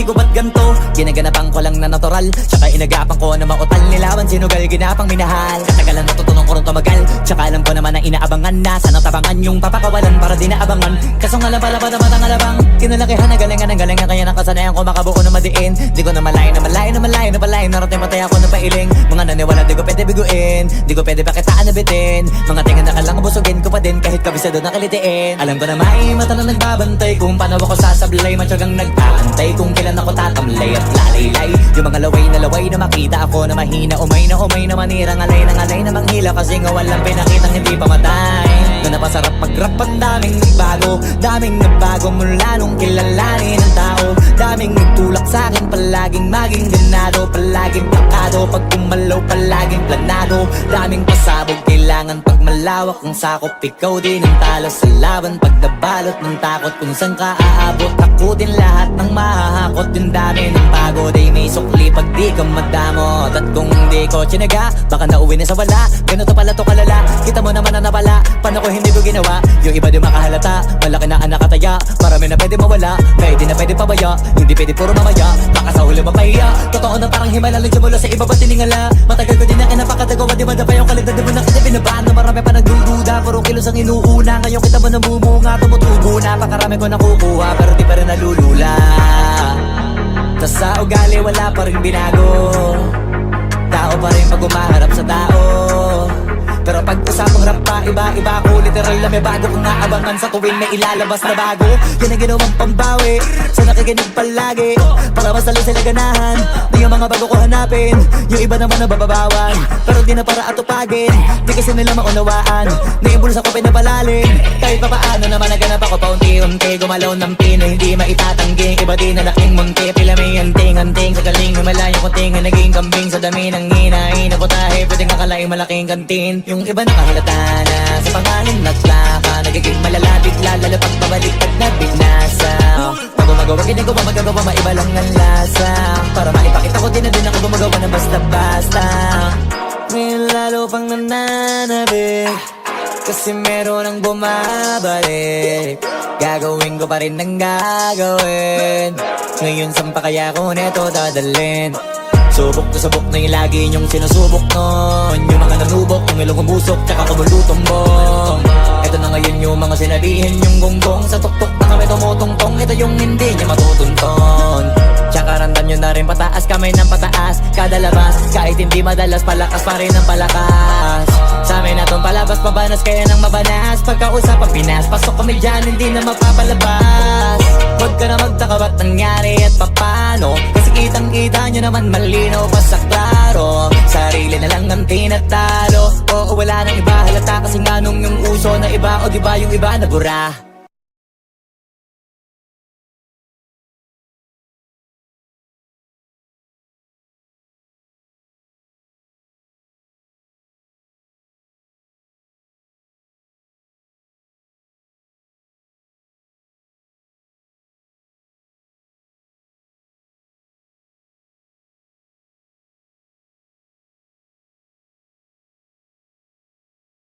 sisi ko ba't ganto? Ginaganapan ko lang na natural, tsaka inagapan ko na mautal. Nilawan sinugal, ginapang minahal. Katagalan natutunan ko rin tumagal, tsaka alam ko naman na inaabangan na. Sana tabangan yung papakawalan para di naabangan. Kaso nga lang pala ba naman ang alabang kinalakihan na galingan ng galingan, kaya nakasanayan ko makabuo na madiin. Di ko na malayo na malayo na malayo na malayo. Narating matay ako na pailing. Mga naniwala di ko pwede biguin, di ko pwede pakitaan na bitin. Mga tingan na kalang busugin ko pa din kahit kabisado na kalitiin. Alam ko na may mata na nagbabantay kung paano ako sasablay. Matyagang nag-aantay kung kailan ako tatamlay at lalaylay. Yung mga laway na makita ako na mahina, umay na manira, ngalay na manghila. Kasi nga walang pinakitang hindi pa matay. Na napasarap mag-rap, ang daming nagbago mula nung kilalanin ang tao. Daming nagtulak sa'kin, palaging maging ganado, palaging plakado. Pag kumalaw, palaging planado. Daming pasabog, kailangan pag malawak ang sakop. Ikaw din ang talo sa laban, pag nabalot ng takot. Kung saan ka aabot, ako din lahat ng mahahakot. Yung dami ng pagod ay may sukli pag di ka madamot. At kung hindi ko tsinaga, baka nauwi na sa wala. Ganito pala to kalala, kita mo naman na napala. Paano ko hindi ko ginawa? Yung iba di makahalata, malaki na anak kataya. Marami na pwede mawala, pwede na pwede pabaya. Hindi pwede puro mamaya, baka sa huli mapahiya. Totoo na parang himala lang siya mula sa iba ba tiningala. Matagal ko din na kinapakatagawa, di ba pa yung kalidad. Di mo na kita binabaan na marami pa nagdududa. Puro kilos ang inuuna, ngayon kita mo namumunga. Tumutubo na, pakarami ko nakukuha, pero di pa rin nalulula. Tas sa ugali wala pa rin binago, tao pa rin pag umaharap sa tao. Pero pag usapang rap pa, iba ako. Literal na may bago kong naabangan sa tuwing may ilalabas na bago. Yan ang ginawang pambawi sa nakikinig palagi, para mas lalo sila ganahan na yung mga bago ko hanapin. Yung iba naman nababawan, pero di na para atupagin. Di kasi nila maunawaan na yung bulsa ko pinapalalim. Kahit pa paano naman naganap ako paunti-unti. Gumalaw ng pino, hindi maitatanggi. Iba di na laking munti, pila may anting-anting. Sa galing himalayo ko tinga, naging kambing sa dami ng hinahin. Ako tayo, pwedeng akalaing malaking kantin. Yung iba nakahalata na sa pangalan at plaka, nagiging malala bigla, lalo pag pabalik pag nagbinasa. Pag gumagawa, hindi ko pa magagawa, maiba lang ang lasa. Para maipakita ko din na din ako gumagawa ng basta-basta. Ngayon lalo pang nananabik, kasi meron ang bumabalik. Gagawin ko pa rin ang gagawin. Ngayon saan pa kaya ko neto dadalhin? Subok to subok na yung lagi niyong sinusubok nun. Yung mga nanubok, yung ilong umusok, tsaka kumulutumbong. Ito na ngayon yung mga sinabihin yung gonggong. Sa tuktok na kami tumutungtong, ito yung hindi niya matutunton. Tsaka randam nyo na rin pataas, kamay ng pataas kada labas, kahit hindi madalas, palakas pa rin ang palakas. Sa amin na tong palabas, pabanas kaya nang mabanas. Pagkausap ang Pinas, pasok kami dyan, hindi na mapapalabas. Huwag ka na magtaka ba't nangyari at papano, kasi kitang-kita nyo naman malinaw pa sa klaro. Sarili na lang ang tinatalo, oo wala nang iba halata. Kasi nga nung yung uso na iba, o diba yung iba nabura.